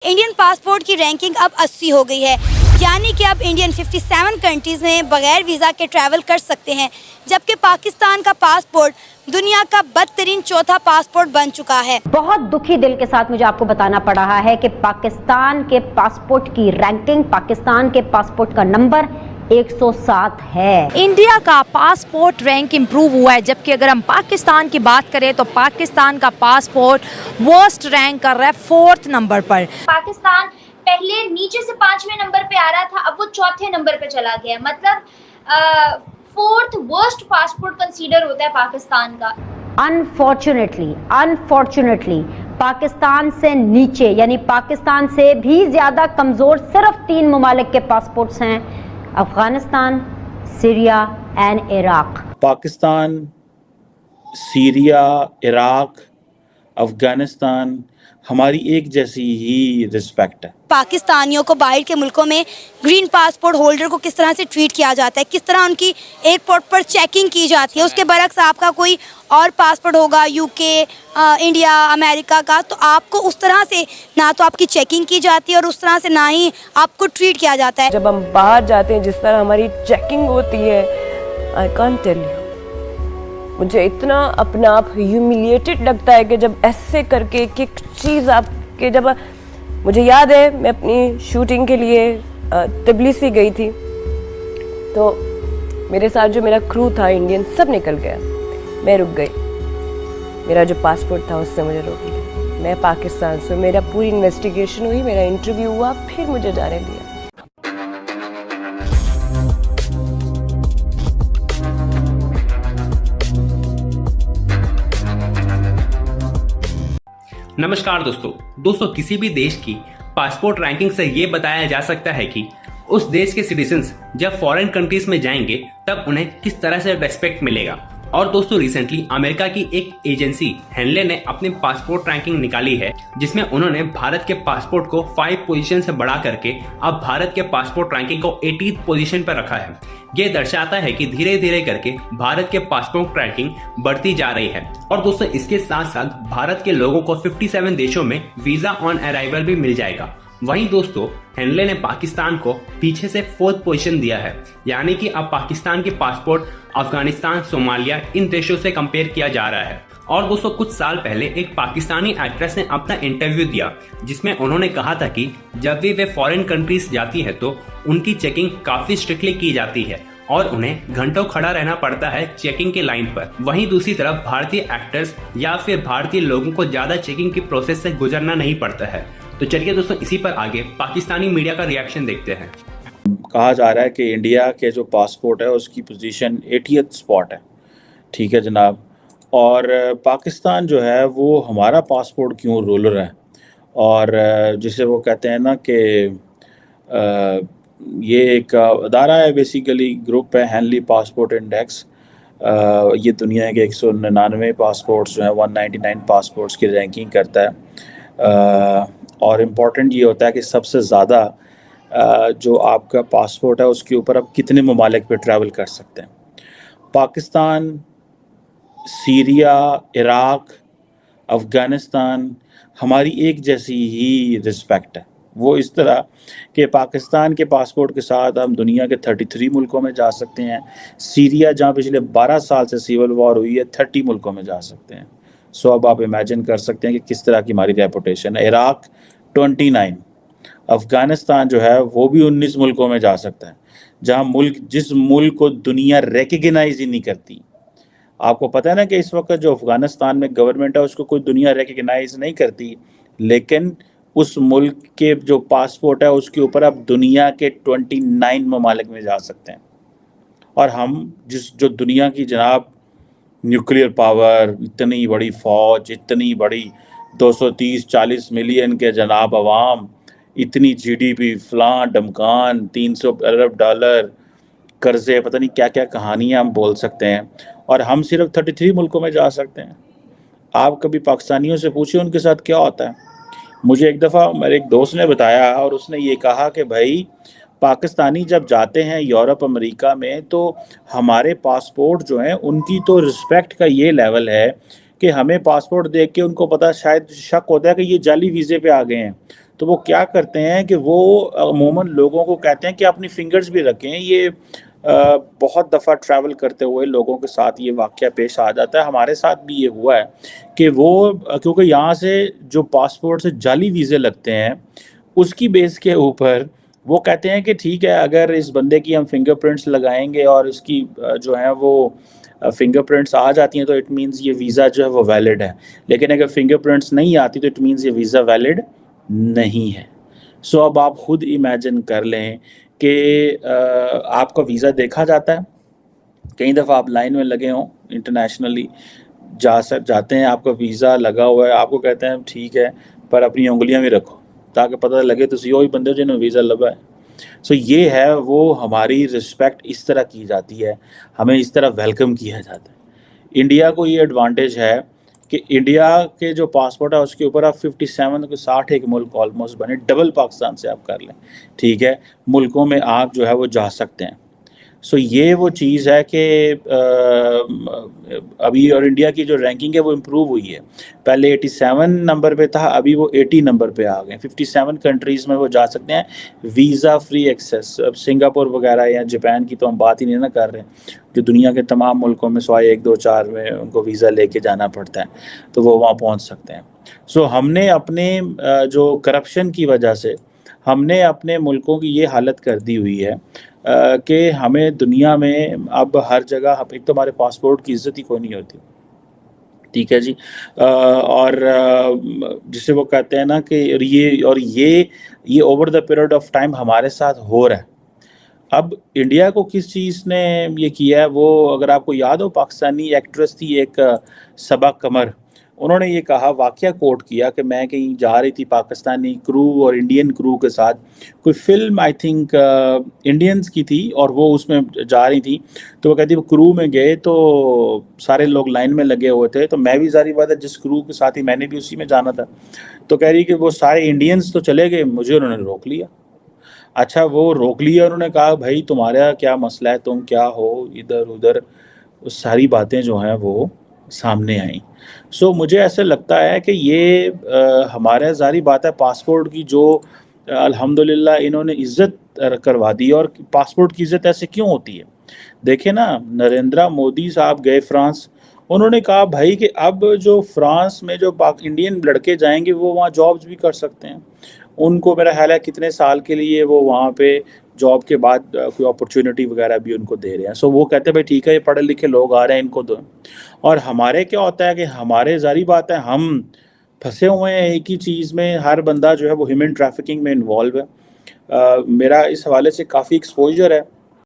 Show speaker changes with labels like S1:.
S1: Indian passport की ranking अब 80 हो गई है, यानी कि अब इंडियन 57 कंट्रीज़ में बगैर वीज़ा के ट्रैवल कर सकते हैं, जबकि पाकिस्तान का पासपोर्ट दुनिया का बदतरीन चौथा पासपोर्ट बन चुका है।
S2: बहुत दुखी दिल के साथ मुझे आपको बताना पड़ रहा है कि पाकिस्तान के पासपोर्ट की रैंकिंग, पाकिस्तान के पासपोर्ट का नंबर 107 है।
S3: इंडिया का पासपोर्ट रैंक इम्प्रूव हुआ है, जबकि अगर हम पाकिस्तान की बात करें तो पाकिस्तान का पासपोर्ट वर्स्ट रैंक कर रहा है 4th नंबर पर।
S4: पाकिस्तान पहले नीचे से 5वें नंबर पे आ रहा था, अब वो चौथे नंबर पे चला गया। मतलब 4th वर्स्ट पासपोर्ट कंसीडर होता है पाकिस्तान का।
S2: अनफॉर्चुनेटली पाकिस्तान से नीचे, यानी पाकिस्तान से भी ज्यादा कमजोर सिर्फ 3 ममालिक के पासपोर्ट्स हैं, Afghanistan, Syria and Iraq.
S5: Pakistan, Syria, Iraq, Afghanistan हमारी एक जैसी ही रिस्पेक्ट है।
S1: पाकिस्तानियों को बाहर के मुल्कों में ग्रीन पासपोर्ट होल्डर को किस तरह से ट्रीट किया जाता है, किस तरह उनकी एयरपोर्ट पर चेकिंग की जाती है, उसके बरक्स आपका कोई और पासपोर्ट होगा यूके, इंडिया, अमेरिका का, तो आपको उस तरह से ना तो आपकी चेकिंग की जाती है और उस तरह से ना ही आपको ट्रीट किया जाता है।
S6: जब हम बाहर जाते हैं जिस तरह हमारी चेकिंग होती है, आई कांट टेल यू, मुझे इतना अपना आप ह्यूमिलिएटेड लगता है कि जब ऐसे करके एक एक चीज़ आपके, जब मुझे याद है मैं अपनी शूटिंग के लिए तबलीसी गई थी, तो मेरे साथ जो मेरा क्रू था इंडियन सब निकल गया, मैं रुक गई। मेरा जो पासपोर्ट था उससे मुझे रोक लिया। मैं पाकिस्तान से, मेरा पूरी इन्वेस्टिगेशन हुई, मेरा इंटरव्यू हुआ, फिर मुझे जाने दिया।
S7: नमस्कार दोस्तों, किसी भी देश की पासपोर्ट रैंकिंग से ये बताया जा सकता है कि उस देश के सिटीजन्स जब फॉरेन कंट्रीज में जाएंगे तब उन्हें किस तरह से रेस्पेक्ट मिलेगा। और दोस्तों, रिसेंटली अमेरिका की एक एजेंसी हेनले ने अपनी पासपोर्ट रैंकिंग निकाली है, जिसमें उन्होंने भारत के पासपोर्ट को 5 पोजीशन से बढ़ा करके अब भारत के पासपोर्ट रैंकिंग को 80th पोजीशन पर रखा है। ये दर्शाता है कि धीरे धीरे करके भारत के पासपोर्ट रैंकिंग बढ़ती जा रही है। और दोस्तों, इसके साथ साथ भारत के लोगों को 57 देशों में वीजा ऑन अराइवल भी मिल जाएगा। वहीं दोस्तों, हेनले ने पाकिस्तान को पीछे से 4th पोजीशन दिया है, यानी कि अब पाकिस्तान के पासपोर्ट अफगानिस्तान, सोमालिया इन देशों से कंपेयर किया जा रहा है। और दोस्तों, कुछ साल पहले एक पाकिस्तानी एक्ट्रेस ने अपना इंटरव्यू दिया, जिसमें उन्होंने कहा था कि जब भी वे फॉरेन कंट्रीज जाती है तो उनकी चेकिंग काफी स्ट्रिक्टली की जाती है और उन्हें घंटों खड़ा रहना पड़ता है चेकिंग के लाइन पर। वहीं दूसरी तरफ भारतीय एक्टर्स या फिर भारतीय लोगों को ज्यादा चेकिंग की प्रोसेस से गुजरना नहीं पड़ता है। तो चलिए दोस्तों, इसी पर आगे पाकिस्तानी मीडिया का रिएक्शन देखते हैं।
S5: कहा जा रहा है कि इंडिया के जो पासपोर्ट है उसकी पोजीशन 80th स्पॉट है। ठीक है जनाब, और पाकिस्तान जो है वो हमारा पासपोर्ट क्यों रूलर है, और जिसे वो कहते हैं ना कि ये एक अदारा है, बेसिकली ग्रुप है, हेनली पासपोर्ट इंडेक्स। ये दुनिया के 199 पासपोर्ट्स जो हैं 199 पासपोर्ट्स की रैंकिंग करता है। और इम्पॉर्टेंट ये होता है कि सबसे ज़्यादा जो आपका पासपोर्ट है उसके ऊपर आप कितने ममालिक पे ट्रैवल कर सकते हैं। पाकिस्तान, सीरिया, इराक, अफ़गानिस्तान हमारी एक जैसी ही रिस्पेक्ट है। वो इस तरह कि पाकिस्तान के पासपोर्ट के साथ हम दुनिया के 33 मुल्कों में जा सकते हैं। सीरिया, जहाँ पिछले 12 साल से सिविल वॉर हुई है, 30 मुल्कों में जा सकते हैं। सो अब आप इमेजिन कर सकते हैं कि किस तरह की हमारी रेपुटेशन है। इराक 29, अफ़गानिस्तान जो है वो भी 19 मुल्कों में जा सकता है, जहाँ जिस मुल्क को दुनिया रिकग्नाइज ही नहीं करती। आपको पता है ना कि इस वक्त जो अफ़गानिस्तान में गवर्नमेंट है उसको कोई दुनिया रिकग्नाइज नहीं करती, लेकिन उस मुल्क के जो पासपोर्ट है उसके ऊपर आप दुनिया के 29 ममालिक में जा सकते हैं। और हम जो दुनिया की जनाब न्यूक्लियर पावर, इतनी बड़ी फ़ौज, इतनी बड़ी 230-40 मिलियन के जनाब अवाम, इतनी जीडीपी, फ़लाँ डमकान, 300 अरब डॉलर कर्ज़े, पता नहीं क्या क्या कहानियाँ हम बोल सकते हैं, और हम सिर्फ 33 मुल्कों में जा सकते हैं। आप कभी पाकिस्तानियों से पूछिए उनके साथ क्या होता है। मुझे एक दफ़ा मेरे एक दोस्त ने बताया और उसने ये कहा कि भाई पाकिस्तानी जब जाते हैं यूरोप, अमेरिका में, तो हमारे पासपोर्ट जो हैं उनकी तो रिस्पेक्ट का ये लेवल है कि हमें पासपोर्ट देख के उनको पता, शायद शक होता है कि ये जाली वीज़े पे आ गए हैं, تو وہ کیا کرتے ہیں کہ وہ عموماً لوگوں کو کہتے ہیں کہ اپنی فنگرز بھی رکھیں. یہ بہت دفعہ ٹریول کرتے ہوئے لوگوں کے ساتھ یہ واقعہ پیش آ جاتا ہے. ہمارے ساتھ بھی یہ ہوا ہے کہ وہ کیونکہ یہاں سے جو پاسپورٹ سے جعلی ویزے لگتے ہیں اس کی بیس کے اوپر وہ کہتے ہیں کہ ٹھیک ہے اگر اس بندے کی ہم فنگر پرنٹس لگائیں گے اور اس کی جو ہے وہ فنگر پرنٹس آ جاتی ہیں تو اٹ مینز یہ ویزا جو ہے وہ ویلڈ ہے. لیکن اگر فنگر پرنٹس نہیں آتی تو اٹ مینز یہ ویزا ویلڈ نہیں ہے. سو اب آپ خود امیجن کر لیں کہ آپ کا ویزا دیکھا جاتا ہے. کئی دفعہ آپ لائن میں لگے ہوں انٹرنیشنلی جاتے ہیں, آپ کا ویزا لگا ہوا ہے, آپ کو کہتے ہیں ٹھیک ہے پر اپنی انگلیاں بھی رکھو تاکہ پتہ لگے تو وہی بندے جنہوں نے ویزا لگا ہے. سو یہ ہے وہ ہماری رسپیکٹ اس طرح کی جاتی ہے, ہمیں اس طرح ویلکم کیا جاتا ہے. انڈیا کو یہ ایڈوانٹیج ہے کہ انڈیا کے جو پاسپورٹ ہے اس کے اوپر آپ 57 کو 60 ایک ملک آلموسٹ بنے, ڈبل پاکستان سے آپ کر لیں, ٹھیک ہے, ملکوں میں آپ جو ہے وہ جا سکتے ہیں. سو یہ وہ چیز ہے کہ ابھی اور انڈیا کی جو رینکنگ ہے وہ امپروو ہوئی ہے. پہلے 87 نمبر پہ تھا, ابھی وہ 80 نمبر پہ آ گئے. 57 کنٹریز میں وہ جا سکتے ہیں ویزا فری ایکسیس. اب سنگاپور وغیرہ یا جاپان کی تو ہم بات ہی نہیں نہ کر رہے جو دنیا کے تمام ملکوں میں سوائے 1 2 4 میں ان کو ویزا لے کے جانا پڑتا ہے تو وہ وہاں پہنچ سکتے ہیں. سو ہم نے اپنے جو کرپشن کی وجہ سے ہم نے اپنے ملکوں کی یہ حالت کر دی ہوئی ہے کہ ہمیں دنیا میں اب ہر جگہ ایک تو ہمارے پاسپورٹ کی عزت ہی کوئی نہیں ہوتی, ٹھیک ہے جی. اور جسے وہ کہتے ہیں نا کہ یہ over the period of time ہمارے ساتھ ہو رہا ہے. اب انڈیا کو کس چیز نے یہ کیا ہے, وہ اگر آپ کو یاد ہو پاکستانی ایکٹریس تھی ایک صبا قمر, انہوں نے یہ کہا, واقعہ کوٹ کیا کہ میں کہیں جا رہی تھی پاکستانی کرو اور انڈین کرو کے ساتھ, کوئی فلم آئی تھنک انڈینز کی تھی اور وہ اس میں جا رہی تھی, تو وہ کہتی وہ کرو میں گئے تو سارے لوگ لائن میں لگے ہوئے تھے, تو میں بھی ظاہری بات ہے جس کرو کے ساتھ ہی میں نے بھی اسی میں جانا تھا, تو کہہ رہی کہ وہ سارے انڈینز تو چلے گئے, مجھے انہوں نے روک لیا. اچھا وہ روک لیا, انہوں نے کہا بھائی تمہارا کیا مسئلہ ہے, تم کیا ہو, ادھر ادھر ساری باتیں جو ہیں وہ سامنے آئیں. سو مجھے ایسے لگتا ہے کہ یہ ہمارے ظاہری بات ہے پاسپورٹ کی جو الحمدللہ انہوں نے عزت کروا دی. اور پاسپورٹ کی عزت ایسے کیوں ہوتی ہے, دیکھیں نا نریندرا مودی صاحب گئے فرانس, انہوں نے کہا بھائی کہ اب جو فرانس میں جو انڈین لڑکے جائیں گے وہ وہاں جابز بھی کر سکتے ہیں. ان کو میرا خیال ہے کتنے سال کے لیے وہ وہاں پہ جاب کے بعد کوئی اپرچونٹی وغیرہ بھی ان کو دے رہے ہیں. سو وہ کہتے ہیں بھائی ٹھیک ہے یہ پڑھے لکھے لوگ آ رہے ہیں ان کو دو. اور ہمارے کیا ہوتا ہے کہ ہمارے ظاہری بات ہے ہم پھنسے ہوئے ہیں ایک ہی چیز میں, ہر بندہ جو ہے وہ ہیومن ٹریفکنگ میں انوالو ہے. میرا اس حوالے سے کافی ایکسپوجر ہے